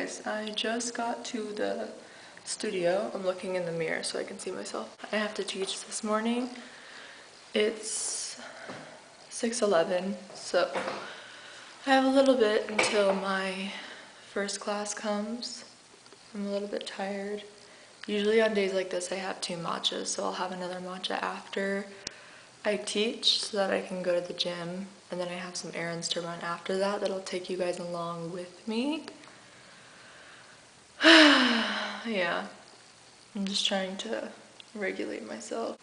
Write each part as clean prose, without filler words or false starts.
guys, I just got to the studio. I'm looking in the mirror so I can see myself. I have to teach this morning. It's 6:11, so I have a little bit until my first class comes. I'm a little bit tired. Usually on days like this I have 2 matchas, so I'll have another matcha after I teach so that I can go to the gym, and then I have some errands to run after that that'll take you guys along with me. Yeah, I'm just trying to regulate myself.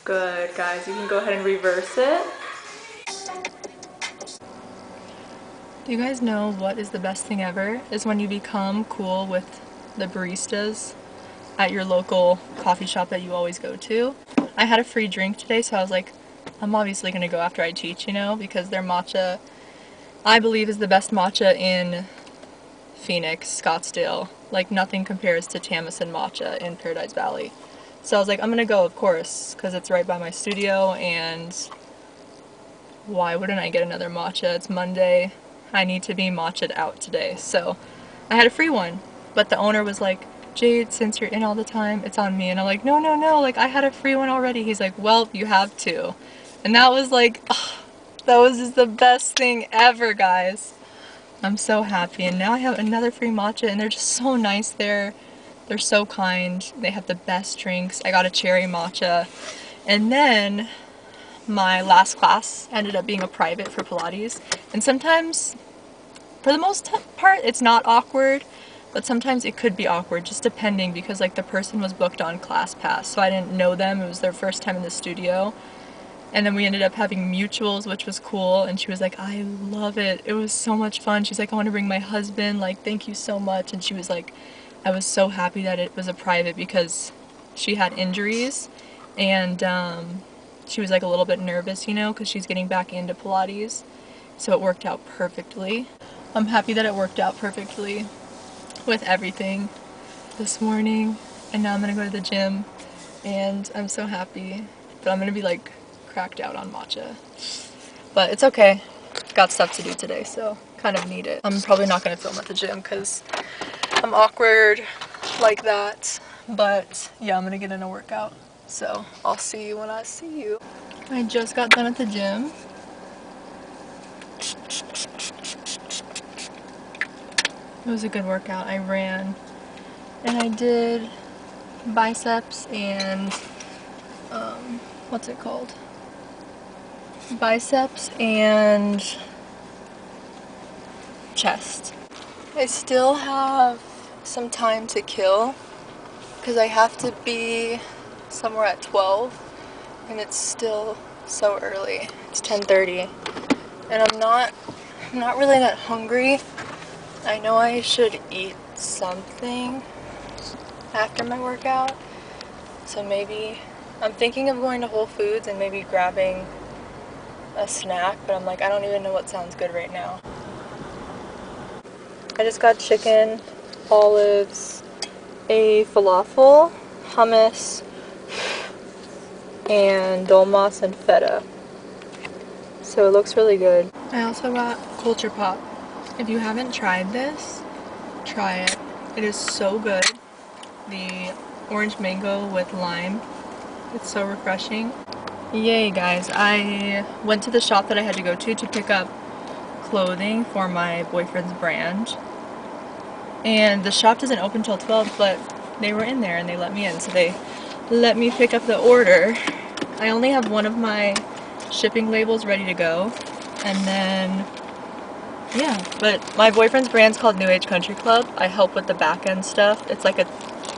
Good, guys, you can go ahead and reverse it. Do you guys know what is the best thing ever? Is when you become cool with the baristas at your local coffee shop that you always go to. I had a free drink today, so I was like, I'm obviously gonna go after I teach, you know, because their matcha, I believe, is the best matcha in Phoenix, Scottsdale. Like, nothing compares to Tamison matcha in Paradise Valley. So I was like, I'm gonna go, of course, because it's right by my studio, and why wouldn't I get another matcha? It's Monday. I need to be matcha'd out today. So I had a free one, but the owner was like, Jade, since you're in all the time, it's on me. And I'm like, no, no, no, like, I had a free one already. He's like, well, you have to. And that was like, oh, that was just the best thing ever, guys. I'm so happy. And now I have another free matcha, and they're just so nice there. They're so kind. They have the best drinks. I got a cherry matcha. And then my last class ended up being a private for Pilates. And sometimes, for the most part, it's not awkward, but sometimes it could be awkward, just depending, because like the person was booked on ClassPass, so I didn't know them. It was their first time in the studio. And then we ended up having mutuals, which was cool, and she was like, I love it. It was so much fun. She's like, I want to bring my husband, like, thank you so much. And she was like, I was so happy that it was a private because she had injuries, and she was like a little bit nervous, you know, because she's getting back into Pilates. So it worked out perfectly. I'm happy that it worked out perfectly with everything this morning. And now I'm gonna go to the gym, and I'm so happy. But I'm gonna be like cracked out on matcha. But it's okay. Got stuff to do today, so kind of need it. I'm probably not gonna film at the gym because I'm awkward like that. But yeah, I'm gonna get in a workout. So I'll see you when I see you. I just got done at the gym. It was a good workout. I ran and I did biceps and what's it called? Biceps and chest. I still have some time to kill because I have to be somewhere at 12 and it's still so early. It's 10:30 and I'm not really that hungry. I know I should eat something after my workout, so maybe I'm thinking of going to Whole Foods and maybe grabbing a snack, but I'm like, I don't even know what sounds good right now. I just got chicken, olives, a falafel, hummus, and dolmas and feta. So it looks really good. I also got culture pop. If you haven't tried this, try it. It is so good. The orange mango with lime. It's so refreshing. Yay, guys. I went to the shop that I had to go to pick up clothing for my boyfriend's brand. And the shop doesn't open till 12, but they were in there and they let me in. So they let me pick up the order. I only have one of my shipping labels ready to go. And then yeah, but my boyfriend's brand's called New Age Country Club. I help with the back end stuff. It's like a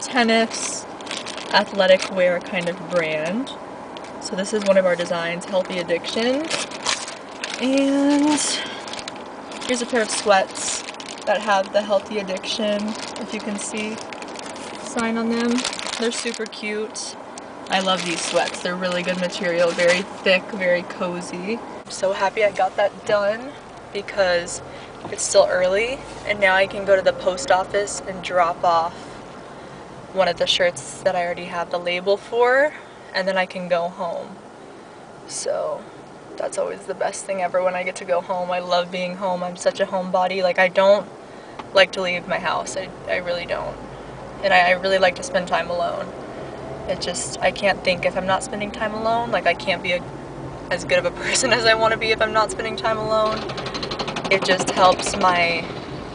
tennis, athletic wear kind of brand. So this is one of our designs, Healthy Addiction. And here's a pair of sweats that have the Healthy Addiction, if you can see, sign on them. They're super cute. I love these sweats. They're really good material, very thick, very cozy. so happy I got that done because it's still early and now I can go to the post office and drop off one of the shirts that I already have the label for, and then I can go home. So that's always the best thing ever when I get to go home. I love being home. I'm such a homebody. Like, I don't like to leave my house. I really don't. And I really like to spend time alone. It just, I can't think if I'm not spending time alone. Like, I can't be as good of a person as I want to be if I'm not spending time alone. It just helps my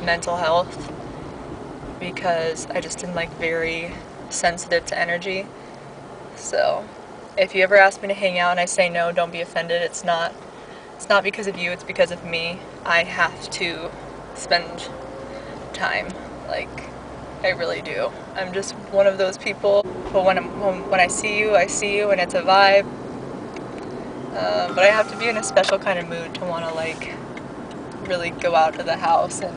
mental health because I just am like very sensitive to energy. So if you ever ask me to hang out and I say no, don't be offended. It's not because of you, it's because of me. I have to spend time. Like, I really do. I'm just one of those people. But when I see you and it's a vibe. But I have to be in a special kind of mood to want to like really go out of the house and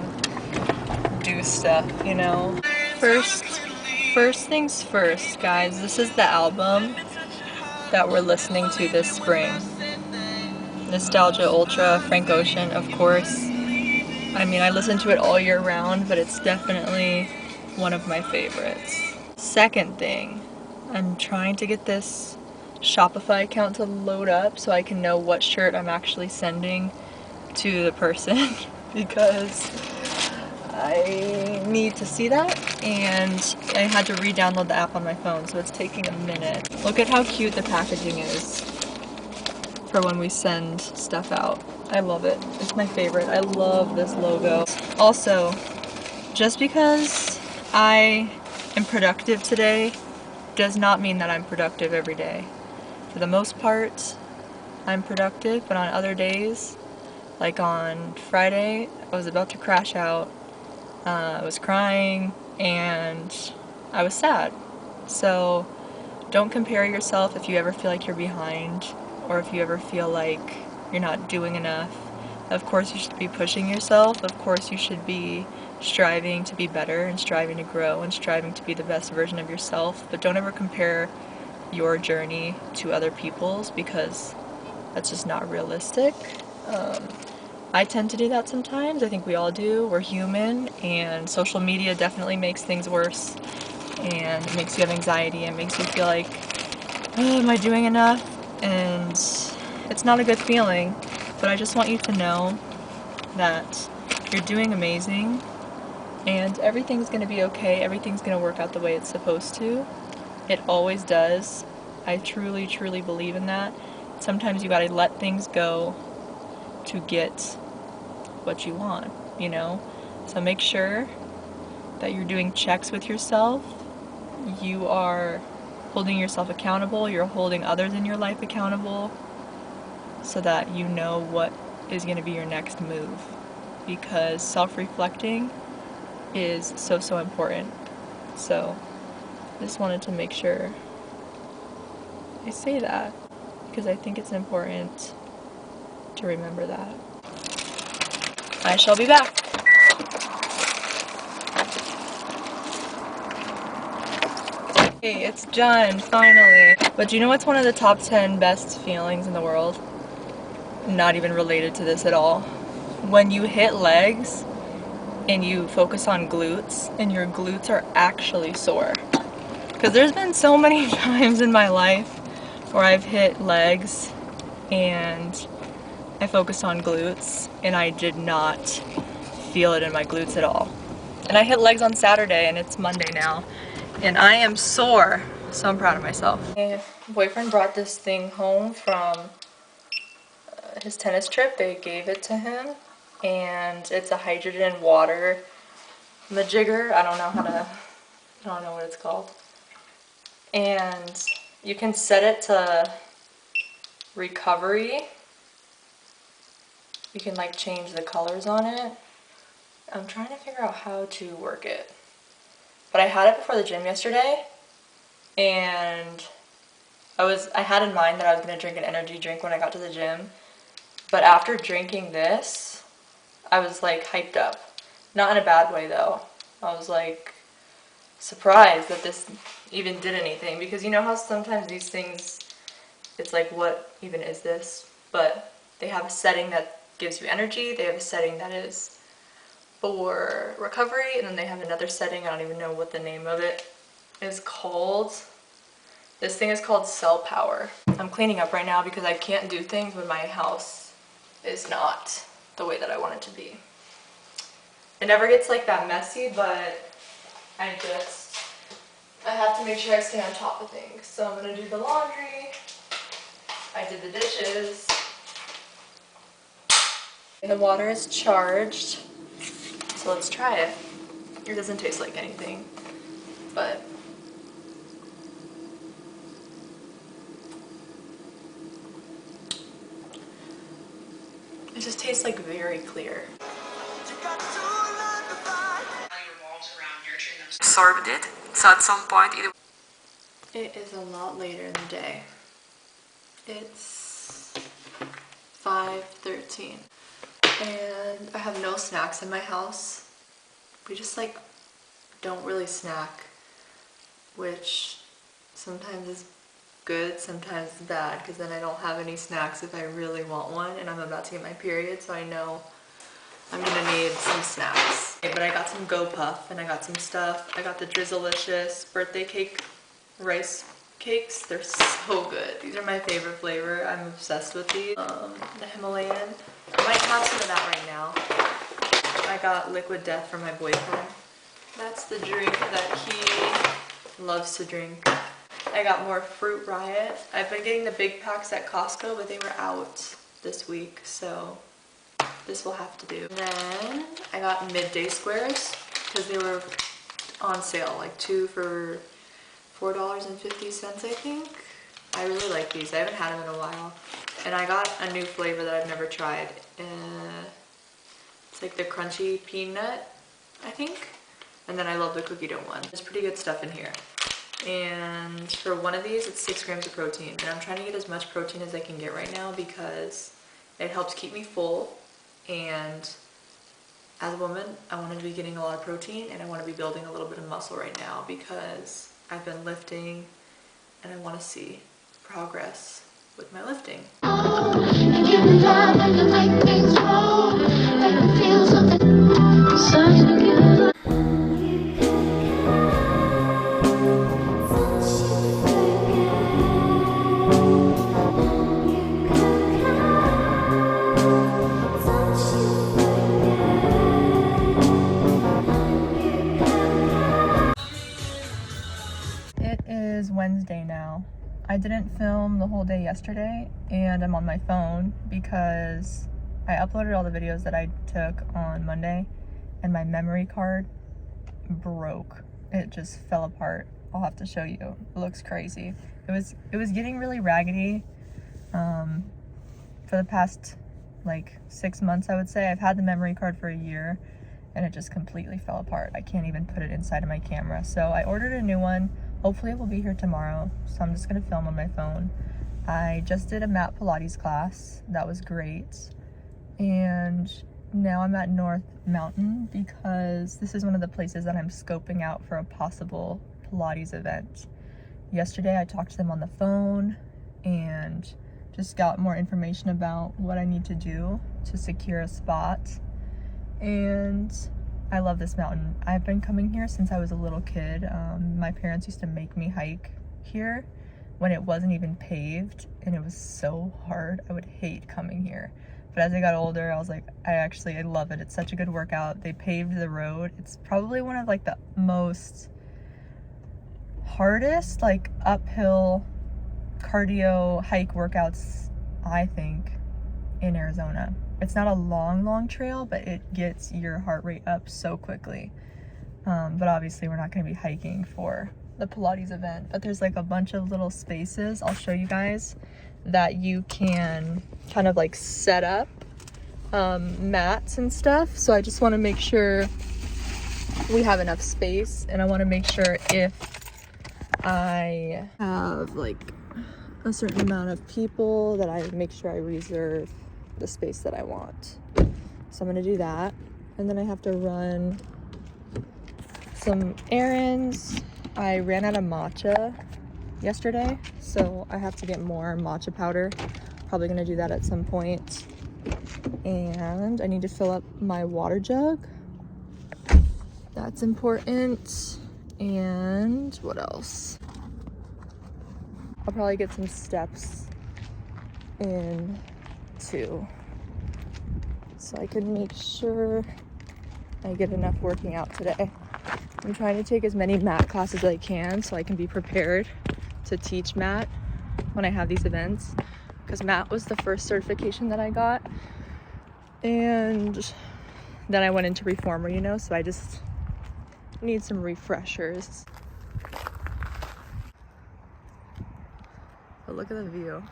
do stuff, you know? First things first, guys. This is the album that we're listening to this spring. Nostalgia Ultra, Frank Ocean, of course. I mean, I listen to it all year round, but it's definitely one of my favorites. Second thing, I'm trying to get this Shopify account to load up so I can know what shirt I'm actually sending to the person because I need to see that, and I had to re-download the app on my phone, so it's taking a minute. Look at how cute the packaging is for when we send stuff out. I love it. It's my favorite. I love this logo. Also, just because I am productive today does not mean that I'm productive every day. For the most part, I'm productive, but on other days, like on Friday, I was about to crash out. I was crying and I was sad. So don't compare yourself if you ever feel like you're behind or if you ever feel like you're not doing enough. Of course you should be pushing yourself. Of course you should be striving to be better and striving to grow and striving to be the best version of yourself. But don't ever compare your journey to other people's because that's just not realistic. I tend to do that sometimes. I think we all do. We're human, and social media definitely makes things worse, and it makes you have anxiety and makes you feel like, oh, am I doing enough? And it's not a good feeling, but I just want you to know that you're doing amazing, and everything's going to be okay. Everything's going to work out the way it's supposed to. It always does. I truly, truly believe in that. Sometimes you gotta let things go to get what you want, you know? So make sure that you're doing checks with yourself. You are holding yourself accountable. You're holding others in your life accountable so that you know what is going to be your next move. Because self-reflecting is so, so important. So I just wanted to make sure I say that because I think it's important to remember that. I shall be back. Hey, it's done, finally. But do you know what's one of the top 10 best feelings in the world? Not even related to this at all. When you hit legs and you focus on glutes and your glutes are actually sore. Because there's been so many times in my life where I've hit legs and I focused on glutes and I did not feel it in my glutes at all. And I hit legs on Saturday and it's Monday now and I am sore, so I'm proud of myself. My boyfriend brought this thing home from his tennis trip. They gave it to him and it's a hydrogen water majigger. I don't know what it's called. And you can set it to recovery. You can like change the colors on it. I'm trying to figure out how to work it. But I had it before the gym yesterday and I had in mind that I was going to drink an energy drink when I got to the gym. But after drinking this, I was like hyped up. Not in a bad way though. I was like surprised that this even did anything because you know how sometimes these things, it's like, what even is this? But They have a setting that gives you energy, they have a setting that is for recovery, and then they have another setting, I don't even know what the name of it is called. This thing is called Cell Power. I'm cleaning up right now because I can't do things when my house is not the way that I want it to be. It never gets like that messy, but I have to make sure I stay on top of things. So I'm gonna do the laundry. I did the dishes. And the water is charged. So let's try it. It doesn't taste like anything, but it just tastes like very clear. Absorbed it, so at some point It is a lot later in the day. It's 5:13 and I have no snacks in my house. We just like don't really snack, which sometimes is good, sometimes it's bad, because then I don't have any snacks if I really want one, and I'm about to get my period, so I know I'm gonna need some snacks. Okay, but I got some Go Puff and I got some stuff. I got the Drizzlicious birthday cake rice cakes. They're so good. These are my favorite flavor. I'm obsessed with these. The Himalayan. I might have some of that right now. I got Liquid Death from my boyfriend. That's the drink that he loves to drink. I got more Fruit Riot. I've been getting the big packs at Costco, but they were out this week, so this will have to do. And then I got Midday Squares because they were on sale, like 2 for $4.50, I think. I really like these. I haven't had them in a while. And I got a new flavor that I've never tried. It's like the crunchy peanut, I think. And then I love the cookie dough one. There's pretty good stuff in here. And for one of these, it's 6 grams of protein. And I'm trying to get as much protein as I can get right now because it helps keep me full. And as a woman, I want to be getting a lot of protein and I want to be building a little bit of muscle right now because I've been lifting and I want to see progress with my lifting. It is Wednesday now. I didn't film the whole day yesterday and I'm on my phone because I uploaded all the videos that I took on Monday and my memory card broke. It just fell apart. I'll have to show you. It looks crazy. It was getting really raggedy for the past like 6 months, I would say. I've had the memory card for a year and it just completely fell apart. I can't even put it inside of my camera. So I ordered a new one. Hopefully it will be here tomorrow. So I'm just gonna film on my phone. I just did a mat Pilates class. That was great. And now I'm at North Mountain because this is one of the places that I'm scoping out for a possible Pilates event. Yesterday I talked to them on the phone and just got more information about what I need to do to secure a spot. And I love this mountain. I've been coming here since I was a little kid. My parents used to make me hike here when it wasn't even paved and it was so hard. I would hate coming here. But as I got older, I was like, I love it. It's such a good workout. They paved the road. It's probably one of like the most hardest like uphill cardio hike workouts, I think, in Arizona. It's not a long trail, but it gets your heart rate up so quickly. But obviously we're not going to be hiking for the Pilates event, but there's like a bunch of little spaces I'll show you guys that you can kind of like set up mats and stuff. So I just want to make sure we have enough space, and I want to make sure if I have like a certain amount of people that I make sure I reserve the space that I want. So I'm gonna do that, and then I have to run some errands. I ran out of matcha yesterday, so I have to get more matcha powder. Probably gonna do that at some point. And I need to fill up my water jug. That's important. And what else? I'll probably get some steps in too, so I can make sure I get enough working out today. I'm trying to take as many mat classes as I can so I can be prepared to teach mat when I have these events, because mat was the first certification that I got, and then I went into reformer, you know, so I just need some refreshers. But look at the view.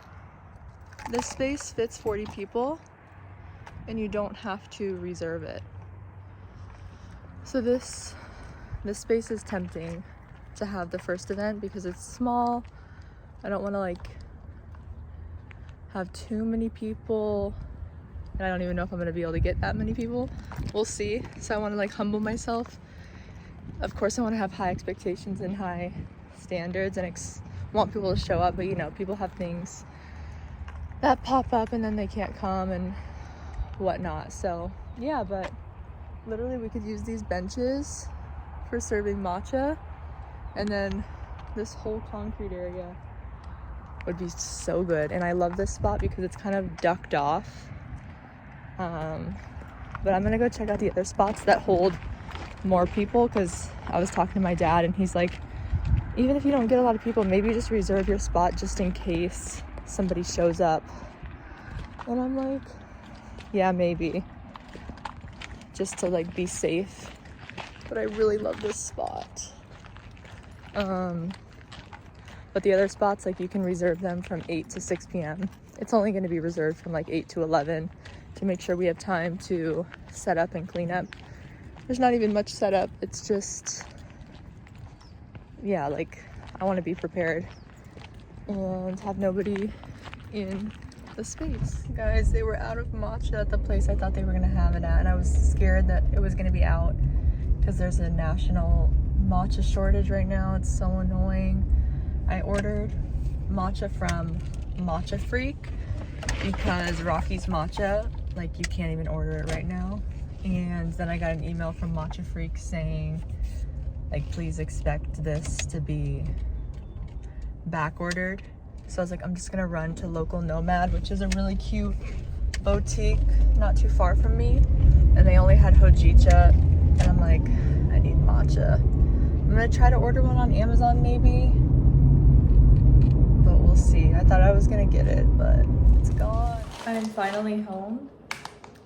This space fits 40 people and you don't have to reserve it. So this space is tempting to have the first event because it's small. I don't want to like have too many people, and I don't even know if I'm gonna be able to get that many people. We'll see. So I want to like humble myself. Of course I want to have high expectations and high standards and want people to show up, but you know, people have things that pop up and then they can't come and whatnot. So yeah, but literally we could use these benches for serving matcha, and then this whole concrete area would be so good. And I love this spot because it's kind of ducked off. But I'm gonna go check out the other spots that hold more people, because I was talking to my dad and he's like, even if you don't get a lot of people, maybe just reserve your spot just in case somebody shows up. And I'm like, yeah, maybe, just to like be safe. But I really love this spot. But the other spots, like, you can reserve them from 8 to 6 p.m. It's only going to be reserved from like 8 to 11 to make sure we have time to set up and clean up. There's not even much setup. It's just, yeah, like, I want to be prepared and have nobody in the space. Guys, they were out of matcha at the place I thought they were gonna have it at, and I was scared that it was gonna be out because there's a national matcha shortage right now. It's so annoying. I ordered matcha from Matcha Freak because Rocky's matcha, like, you can't even order it right now. And then I got an email from Matcha Freak saying, like, please expect this to be back ordered. So I was like, I'm just gonna run to Local Nomad, which is a really cute boutique not too far from me, and they only had hojicha, and I'm like, I need matcha. I'm gonna try to order one on Amazon maybe, but we'll see. I thought I was gonna get it, but it's gone. I'm finally home,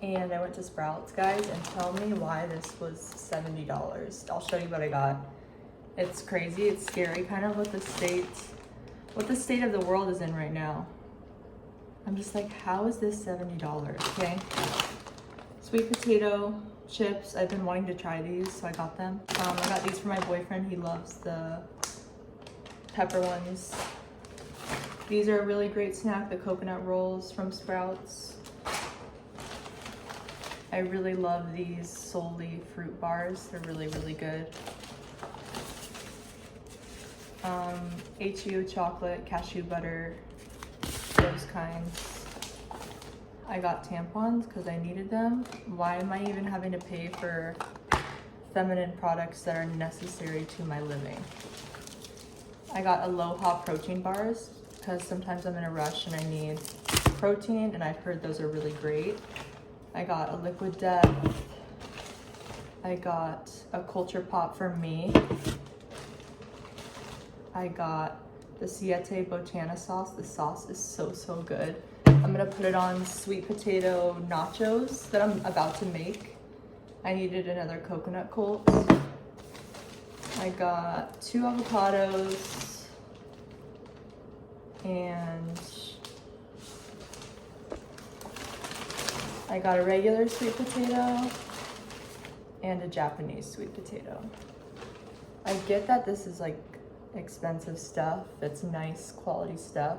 and I went to Sprouts, guys, and tell me why this was $70. I'll show you what I got. It's crazy, it's scary, kind of what the state of the world is in right now. I'm just like, how is this $70? Okay. Sweet potato chips. I've been wanting to try these, so I got them. I got these for my boyfriend. He loves the pepper ones. These are a really great snack, the coconut rolls from Sprouts. I really love these Solely fruit bars. They're really, really good. HU chocolate, cashew butter, those kinds. I got tampons because I needed them. Why am I even having to pay for feminine products that are necessary to my living? I got Aloha protein bars because sometimes I'm in a rush and I need protein, and I've heard those are really great. I got a Liquid Death. I got a Culture Pop for me. I got the Siete Botana sauce. The sauce is so, so good. I'm gonna put it on sweet potato nachos that I'm about to make. I needed another coconut Colt. I got 2 avocados and I got a regular sweet potato and a Japanese sweet potato. I get that this is like expensive stuff, it's nice quality stuff,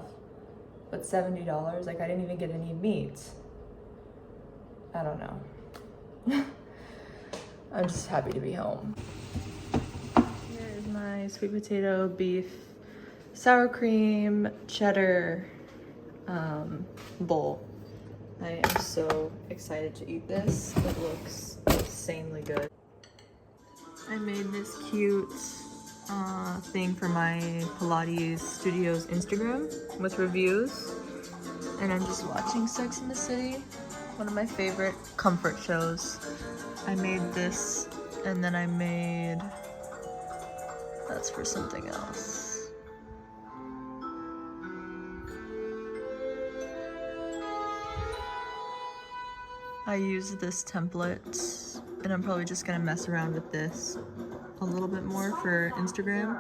but $70, like, I didn't even get any meat. I don't know. I'm just happy to be home. Here's my sweet potato, beef, sour cream, cheddar bowl. I am so excited to eat this. It looks insanely good. I made this cute thing for my Pilates Studios Instagram with reviews. And I'm just watching Sex and the City, one of my favorite comfort shows. I made this, and then I made, that's for something else. I used this template, and I'm probably just gonna mess around with this a little bit more for Instagram.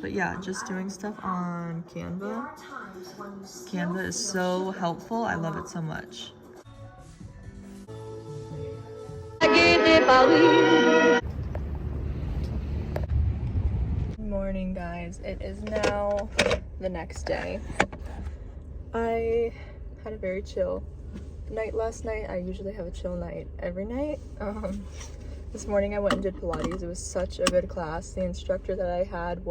But yeah, just doing stuff on Canva. Canva is so helpful. I love it so much. Good morning, guys. It is now the next day. I had a very chill night last night. I usually have a chill night every night. This morning I went and did Pilates. It was such a good class. The instructor that I had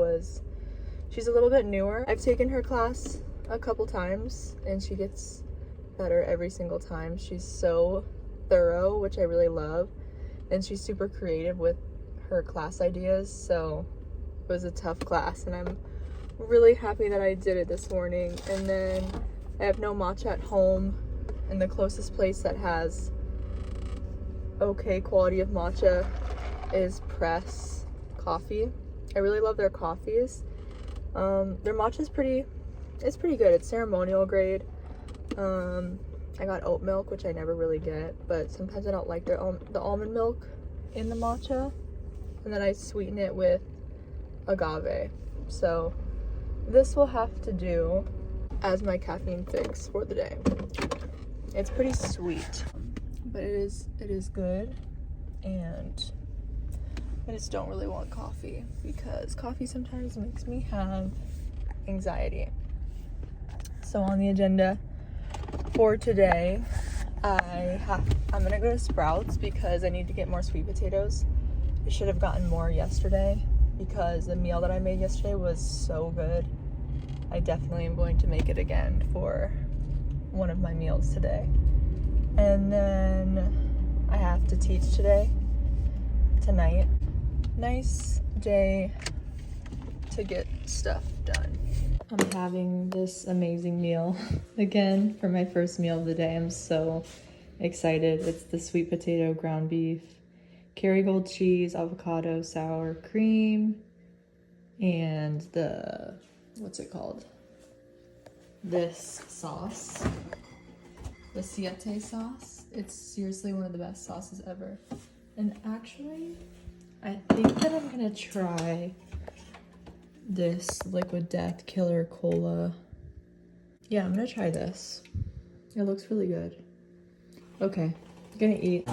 she's a little bit newer. I've taken her class a couple times and she gets better every single time. She's so thorough, which I really love, and she's super creative with her class ideas. So it was a tough class and I'm really happy that I did it this morning. And then I have no matcha at home, and the closest place that has okay quality of matcha is Press Coffee. I really love their coffees. Their matcha is pretty good. It's ceremonial grade. I got oat milk, which I never really get, but sometimes I don't like the almond milk in the matcha, and then I sweeten it with agave. So this will have to do as my caffeine fix for the day. It's pretty sweet, but it is good, and I just don't really want coffee because coffee sometimes makes me have anxiety. So on the agenda for today, I'm gonna go to Sprouts because I need to get more sweet potatoes. I should have gotten more yesterday because the meal that I made yesterday was so good. I definitely am going to make it again for one of my meals today. And then I have to teach tonight. Nice day to get stuff done. I'm having this amazing meal again for my first meal of the day. I'm so excited. It's the sweet potato ground beef, Kerrygold cheese, avocado, sour cream, and what's it called? This sauce, the siete sauce. It's seriously one of the best sauces ever. And actually, I think that I'm gonna try this Liquid Death Killer Cola. Yeah, I'm gonna try this. It looks really good. Okay, I'm gonna eat.